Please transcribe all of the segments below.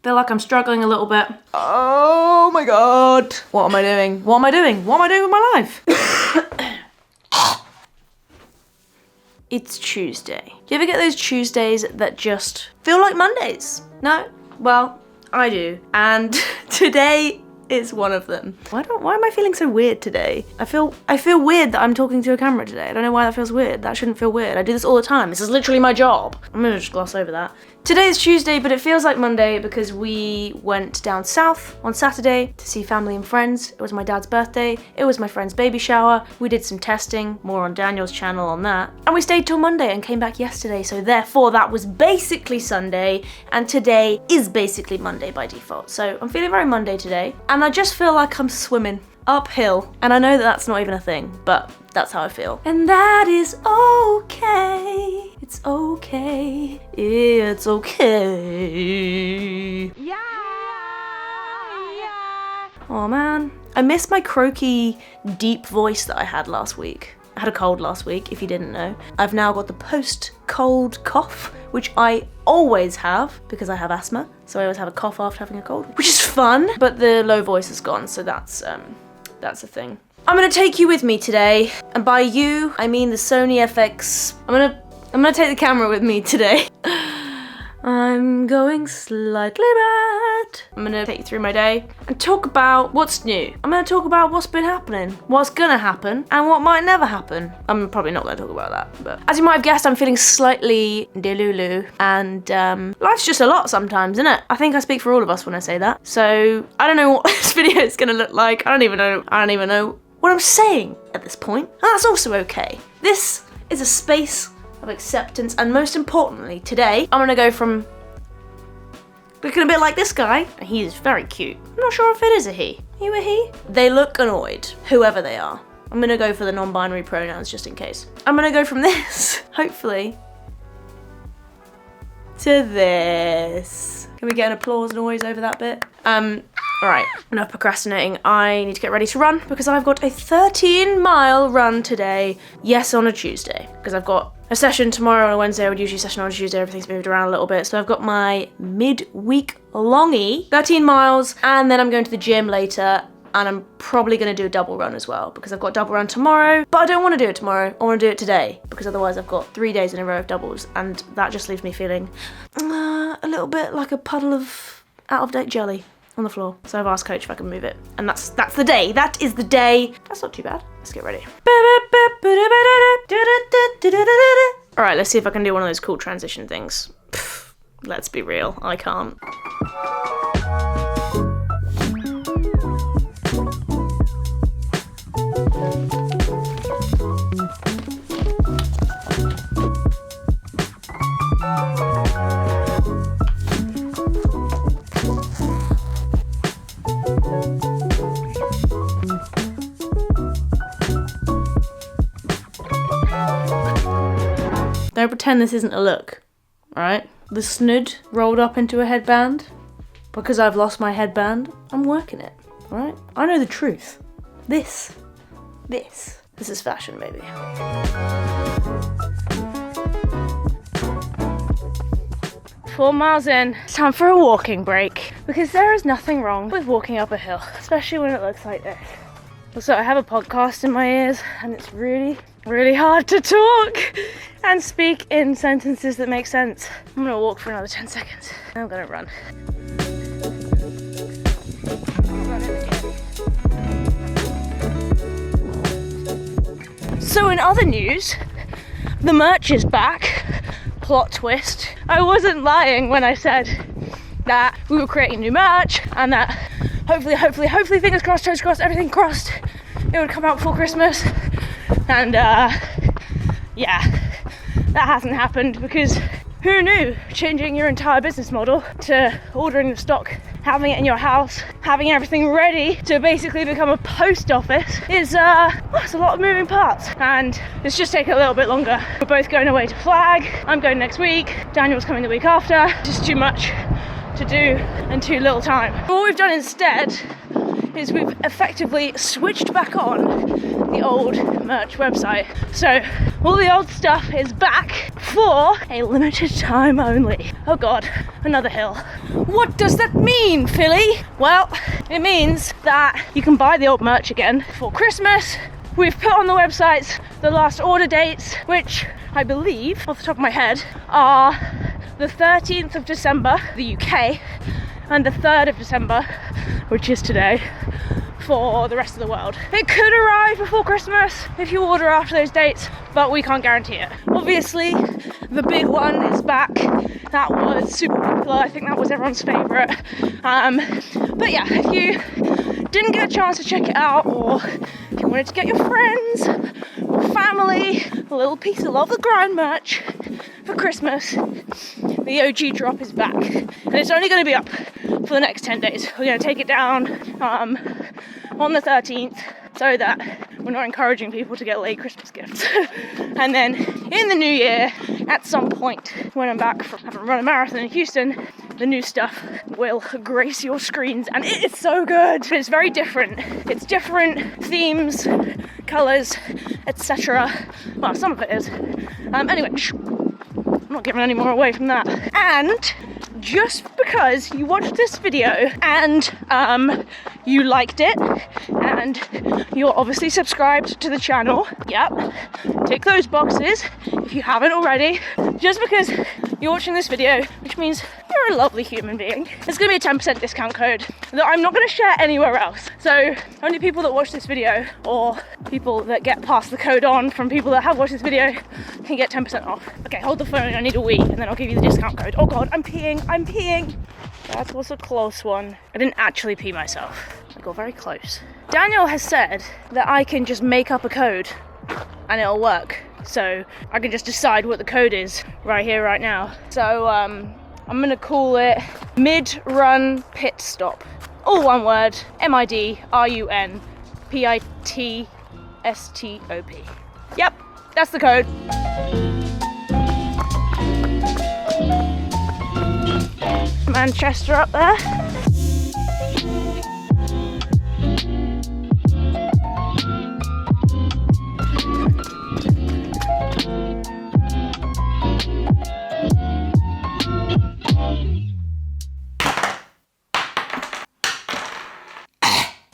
Feel like I'm struggling a little bit. Oh my God. What am I doing? What am I doing? What am I doing with my life? It's Tuesday. Do you ever get those Tuesdays that just feel like Mondays? No? Well, I do. And today is one of them. Why am I feeling so weird today? I feel weird that I'm talking to a camera today. I don't know why that feels weird. That shouldn't feel weird. I do this all the time. This is literally my job. I'm gonna just gloss over that. Today is Tuesday, but it feels like Monday because we went down south on Saturday to see family and friends. It was my dad's birthday. It was my friend's baby shower. We did some testing, more on Daniel's channel on that. And we stayed till Monday and came back yesterday, so therefore that was basically Sunday, and today is basically Monday by default. So I'm feeling very Monday today, and I just feel like I'm swimming uphill. And I know that that's not even a thing, but that's how I feel. And that is okay. It's okay. It's okay. Yeah. Oh man. I miss my croaky, deep voice that I had last week. I had a cold last week, if you didn't know. I've now got the post-cold cough, which I always have because I have asthma. So I always have a cough after having a cold, which is fun. But the low voice is gone, so that's a thing. I'm gonna take you with me today, and by you, I mean the Sony FX. I'm gonna take the camera with me today. I'm going slightly mad. I'm gonna take you through my day and talk about what's new. I'm gonna talk about what's been happening, what's gonna happen, and what might never happen. I'm probably not gonna talk about that, but as you might have guessed, I'm feeling slightly delulu, and life's just a lot sometimes, isn't it? I think I speak for all of us when I say that. So I don't know what this video is gonna look like. I don't even know what I'm saying at this point, and that's also okay. This is a space of acceptance, and most importantly, today, I'm gonna go from looking a bit like this guy, and he is very cute. I'm not sure if it is a he. Are you a he? They look annoyed, whoever they are. I'm gonna go for the non-binary pronouns just in case. I'm gonna go from this, hopefully, to this. Can we get an applause noise over that bit? Alright, enough procrastinating. I need to get ready to run because I've got a 13-mile run today. Yes, on a Tuesday, because I've got a session tomorrow on a Wednesday. I would usually session on a Tuesday. Everything's moved around a little bit. So I've got my midweek longie, 13 miles, and then I'm going to the gym later, and I'm probably going to do a double run as well because I've got a double run tomorrow, but I don't want to do it tomorrow. I want to do it today because otherwise I've got 3 days in a row of doubles, and that just leaves me feeling a little bit like a puddle of out-of-date jelly on the floor. So I've asked coach if I can move it, and that's the day. That is the day. That's not too bad. Let's get ready. All right, let's see if I can do one of those cool transition things. Pff, let's be real, I can't. Don't pretend this isn't a look, alright? The snood rolled up into a headband. Because I've lost my headband, I'm working it, alright? I know the truth. This is fashion, baby. 4 miles in, it's time for a walking break. Because there is nothing wrong with walking up a hill, especially when it looks like this. Also, I have a podcast in my ears, and it's really, really hard to talk and speak in sentences that make sense. I'm gonna walk for another 10 seconds. I'm gonna run. So in other news, the merch is back. Plot twist. I wasn't lying when I said that we were creating new merch and that hopefully, fingers crossed, toes crossed, everything crossed, it would come out before Christmas. And yeah, that hasn't happened because who knew changing your entire business model to ordering the stock, having it in your house, having everything ready to basically become a post office is it's a lot of moving parts, and it's just taken a little bit longer. We're both going away to Flag. I'm going next week. Daniel's coming the week after. Just too much to do and too little time. What we've done instead is we've effectively switched back on the old merch website. So all the old stuff is back for a limited time only. Oh God, another hill. What does that mean, Philly? Well, it means that you can buy the old merch again for Christmas. We've put on the websites the last order dates, which I believe, off the top of my head, are the 13th of December, the UK, and the 3rd of December, which is today, for the rest of the world. It could arrive before Christmas if you order after those dates, but we can't guarantee it. Obviously, the big one is back. That was super popular. I think that was everyone's favourite. But yeah, if you didn't get a chance to check it out, or if you wanted to get your friends or family a little piece of Love the Grind merch for Christmas, the OG drop is back. And it's only going to be up for the next 10 days. We're going to take it down on the 13th so that we're not encouraging people to get late Christmas gifts. And then in the new year, at some point, when I'm back from having run a marathon in Houston, the new stuff will grace your screens, and it is so good. But it's very different. It's different themes, colours, etc. Well, some of it is. Anyway, I'm not giving any more away from that. And just because you watched this video and you liked it and you're obviously subscribed to the channel, yep, tick those boxes if you haven't already. Just because you're watching this video, which means you're a lovely human being, there's going to be a 10% discount code that I'm not going to share anywhere else. So only people that watch this video, or people that get past the code on from people that have watched this video, can get 10% off. Okay, hold the phone, I need a wee, and then I'll give you the discount code. Oh God, I'm peeing. That was a close one. I didn't actually pee myself. I got very close. Daniel has said that I can just make up a code and it'll work. So I can just decide what the code is right here, right now. So I'm gonna call it mid-run pit stop. All one word, MIDRUN PITSTOP. Yep, that's the code. Manchester up there.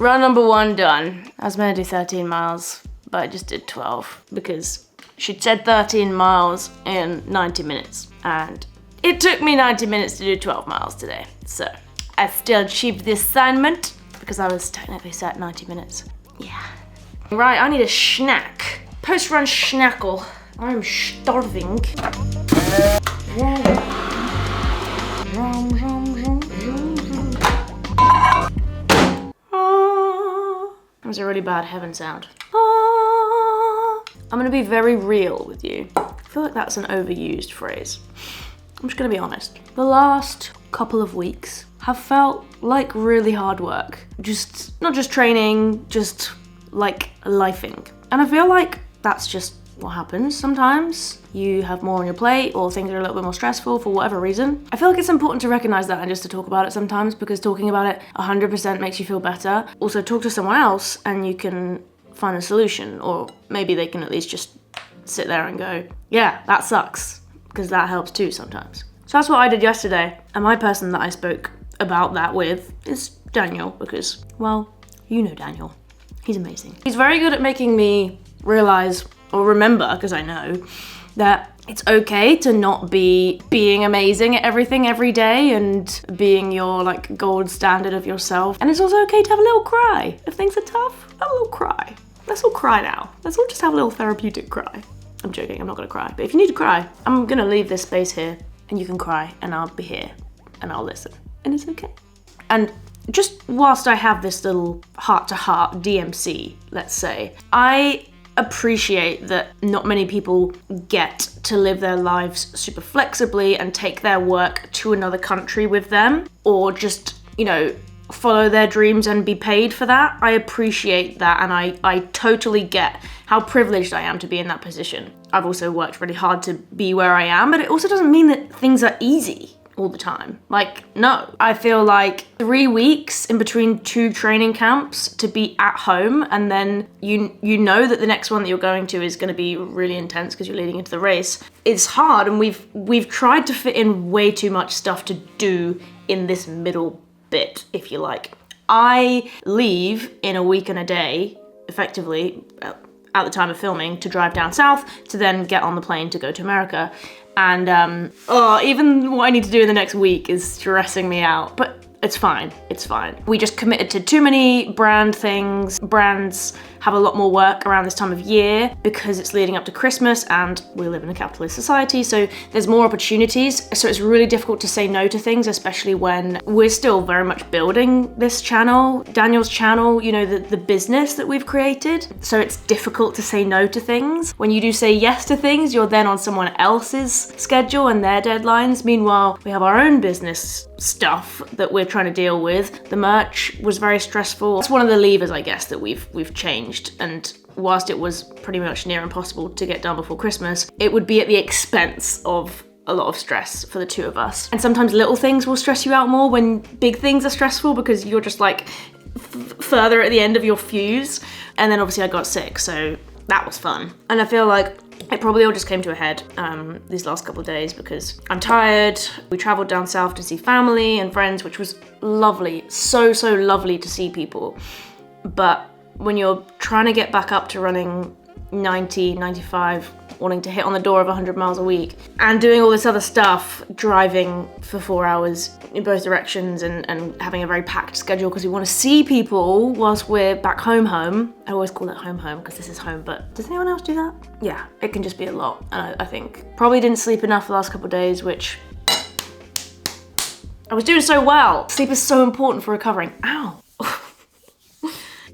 Run number 1 done. I was meant to do 13 miles, but I just did 12 because she'd said 13 miles in 90 minutes, and it took me 90 minutes to do 12 miles today. So I still achieved the assignment because I was technically set 90 minutes. Yeah. Right, I need a snack. Post-run schnackle. I'm starving. That was a really bad heaven sound. I'm gonna be very real with you. I feel like that's an overused phrase. I'm just gonna be honest. The last couple of weeks have felt like really hard work. Not just training, just like lifing. And I feel like that's just what happens sometimes. You have more on your plate, or things are a little bit more stressful for whatever reason. I feel like it's important to recognize that and just to talk about it sometimes, because talking about it 100% makes you feel better. Also, talk to someone else and you can find a solution, or maybe they can at least just sit there and go, yeah, that sucks, because that helps too sometimes. So that's what I did yesterday, and my person that I spoke about that with is Daniel, because, well, you know Daniel. He's amazing. He's very good at making me realize, or remember, because I know, that it's okay to not be being amazing at everything every day and being your like gold standard of yourself. And it's also okay to have a little cry. If things are tough, have a little cry. Let's all cry now. Let's all just have a little therapeutic cry. I'm joking, I'm not gonna cry. But if you need to cry, I'm gonna leave this space here and you can cry and I'll be here and I'll listen. And it's okay. And just whilst I have this little heart-to-heart DMC, let's say, I appreciate that not many people get to live their lives super flexibly and take their work to another country with them, or just, you know, follow their dreams and be paid for that. I appreciate that, and I totally get how privileged I am to be in that position. I've also worked really hard to be where I am, but it also doesn't mean that things are easy all the time. Like, no. I feel like 3 weeks in between 2 training camps to be at home, and then you know that the next one that you're going to is going to be really intense because you're leading into the race. It's hard, and we've tried to fit in way too much stuff to do in this middle bit, if you like. I leave in a week and a day, effectively, at the time of filming, to drive down south to then get on the plane to go to America. And even what I need to do in the next week is stressing me out, but it's fine, it's fine. We just committed to too many brand things. Brands have a lot more work around this time of year because it's leading up to Christmas and we live in a capitalist society, so there's more opportunities. So it's really difficult to say no to things, especially when we're still very much building this channel, Daniel's channel, you know, the business that we've created. So it's difficult to say no to things. When you do say yes to things, you're then on someone else's schedule and their deadlines. Meanwhile, we have our own business stuff that we're trying to deal with. The merch was very stressful. It's one of the levers, I guess, that we've changed. And whilst it was pretty much near impossible to get done before Christmas, it would be at the expense of a lot of stress for the two of us. And sometimes little things will stress you out more when big things are stressful because you're just like further at the end of your fuse. And then obviously I got sick, so that was fun. And I feel like it probably all just came to a head these last couple of days because I'm tired. We traveled down south to see family and friends, which was lovely. So lovely to see people. But when you're trying to get back up to running 90, 95, wanting to hit on the door of 100 miles a week, and doing all this other stuff, driving for 4 hours in both directions and having a very packed schedule because we want to see people whilst we're back home. I always call it home because this is home, but does anyone else do that? Yeah, it can just be a lot. And I think probably didn't sleep enough the last couple of days, which I was doing so well. Sleep is so important for recovering. Ow.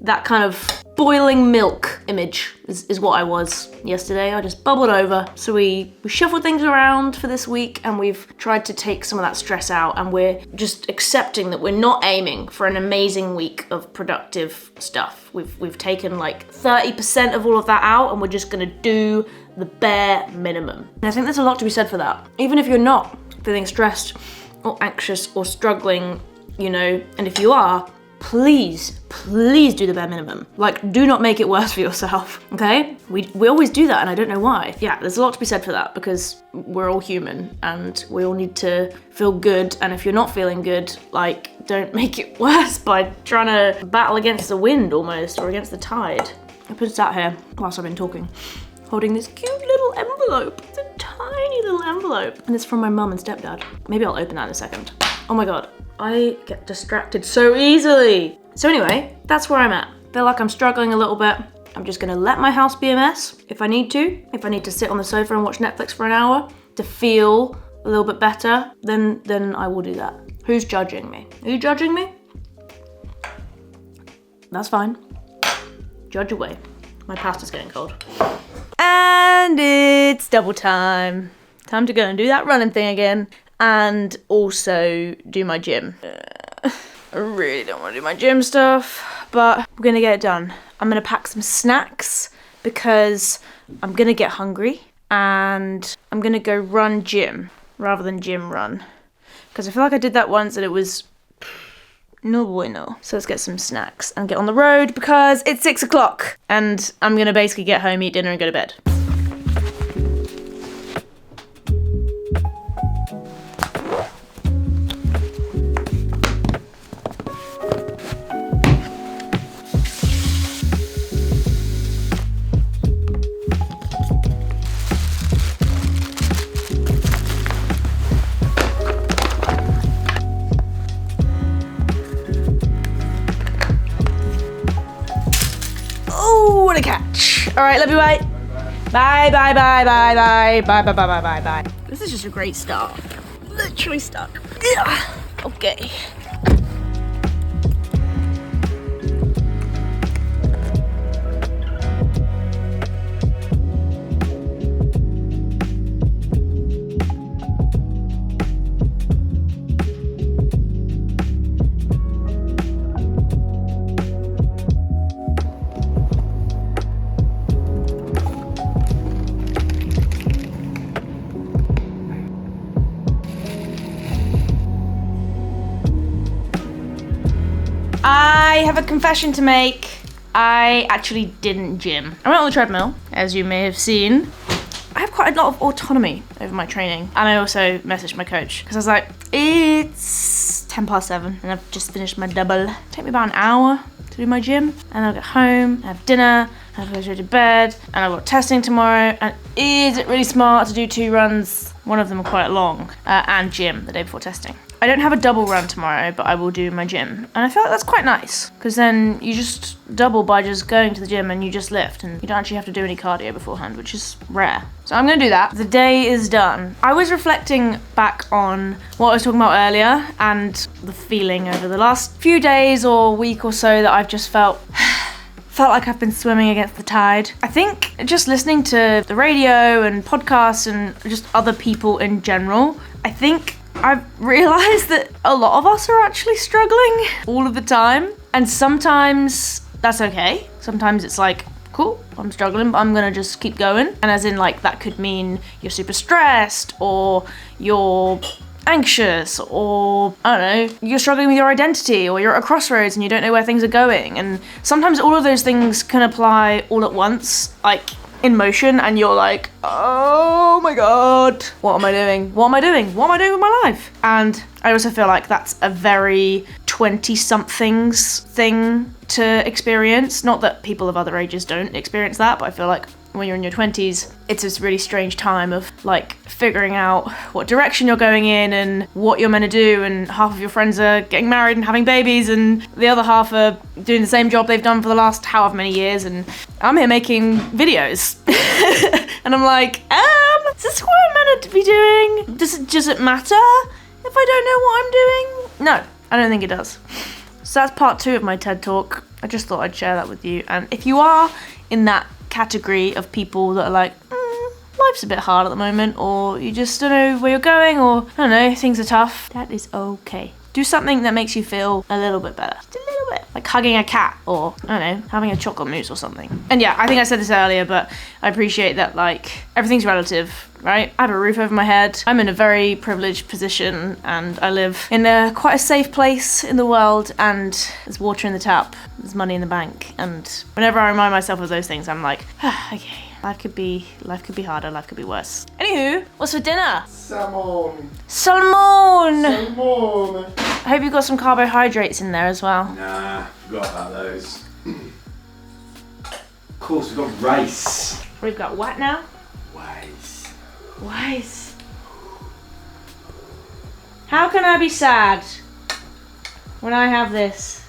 That kind of boiling milk image is what I was yesterday. I just bubbled over. So we shuffled things around for this week and we've tried to take some of that stress out, and we're just accepting that we're not aiming for an amazing week of productive stuff. We've taken like 30% of all of that out and we're just gonna do the bare minimum. And I think there's a lot to be said for that. Even if you're not feeling stressed or anxious or struggling, you know, and if you are, please do the bare minimum. Like, do not make it worse for yourself, okay? We always do that and I don't know why. Yeah, there's a lot to be said for that because we're all human and we all need to feel good, and if you're not feeling good, like, don't make it worse by trying to battle against the wind almost, or against the tide. I've been sat here whilst I've been talking, holding this cute little envelope. It's a tiny little envelope and it's from my mum and stepdad. Maybe I'll open that in a second. Oh my God. I get distracted so easily. So anyway, that's where I'm at. Feel like I'm struggling a little bit. I'm just gonna let my house be a mess if I need to. If I need to sit on the sofa and watch Netflix for an hour to feel a little bit better, then I will do that. Who's judging me? Are you judging me? That's fine. Judge away. My pasta's getting cold. And it's double time. Time to go and do that running thing again. And also do my gym. I really don't want to do my gym stuff, but I'm gonna get it done. I'm gonna pack some snacks because I'm gonna get hungry, and I'm gonna go run gym rather than gym run because I feel like I did that once and it was no bueno. So let's get some snacks and get on the road because it's 6 o'clock and I'm gonna basically get home, eat dinner and go to bed. What a catch. All right, love you, bye. Bye, bye, bye, bye, bye, bye, bye, bye, bye, bye, bye. This is just a great start. Literally stuck. Okay. I have a confession to make. I actually didn't gym. I went on the treadmill, as you may have seen. I have quite a lot of autonomy over my training. And I also messaged my coach because I was like, it's 7:10 and I've just finished my double. It'll take me about an hour to do my gym, and I'll get home, have dinner, I'll go straight to bed, and I've got testing tomorrow. And is it really smart to do 2 runs? One of them are quite long, and gym the day before testing. I don't have a double run tomorrow, but I will do my gym. And I feel like that's quite nice, because then you just double by just going to the gym and you just lift, and you don't actually have to do any cardio beforehand, which is rare. So I'm gonna do that. The day is done. I was reflecting back on what I was talking about earlier and the feeling over the last few days or week or so that I've just felt like I've been swimming against the tide. I think just listening to the radio and podcasts and just other people in general, I think I've realised that a lot of us are actually struggling all of the time. And sometimes that's okay. Sometimes it's like, cool, I'm struggling, but I'm gonna just keep going. And as in, like, that could mean you're super stressed, or you're anxious, or I don't know, you're struggling with your identity, or you're at a crossroads and you don't know where things are going. And sometimes all of those things can apply all at once, like in motion, and you're like, oh my god, what am I doing? What am I doing? What am I doing with my life? And I also feel like that's a very 20-somethings thing to experience. Not that people of other ages don't experience that, but I feel like when you're in your 20s, it's this really strange time of like figuring out what direction you're going in and what you're meant to do, and half of your friends are getting married and having babies, and the other half are doing the same job they've done for the last however many years, and I'm here making videos. And I'm like, is this what I'm meant to be doing? Does it matter if I don't know what I'm doing? No, I don't think it does. So that's part 2 of my TED Talk. I just thought I'd share that with you. And if you are in that category of people that are like, life's a bit hard at the moment, or you just don't know where you're going, or I don't know, things are tough, that is okay. Do something that makes you feel a little bit better. Just a little bit. Like hugging a cat, or I don't know, having a chocolate mousse or something. And yeah, I think I said this earlier, but I appreciate that, like, everything's relative, right? I have a roof over my head. I'm in a very privileged position, and I live in quite a safe place in the world, and there's water in the tap, there's money in the bank. And whenever I remind myself of those things, I'm like, okay. Life could be harder, life could be worse. Anywho, what's for dinner? Salmon. I hope you've got some carbohydrates in there as well. Nah, forgot about those. Of course, we've got rice. We've got what now? Rice. How can I be sad when I have this?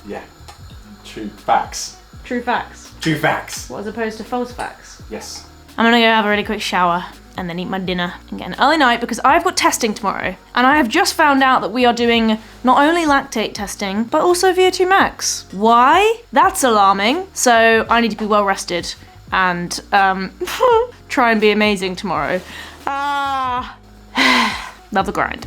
Yeah, true facts. True facts. True facts. What, as opposed to false facts? Yes. I'm gonna go have a really quick shower and then eat my dinner and get an early night, because I've got testing tomorrow. And I have just found out that we are doing not only lactate testing, but also VO2 max. Why? That's alarming. So I need to be well rested and try and be amazing tomorrow. Love the grind.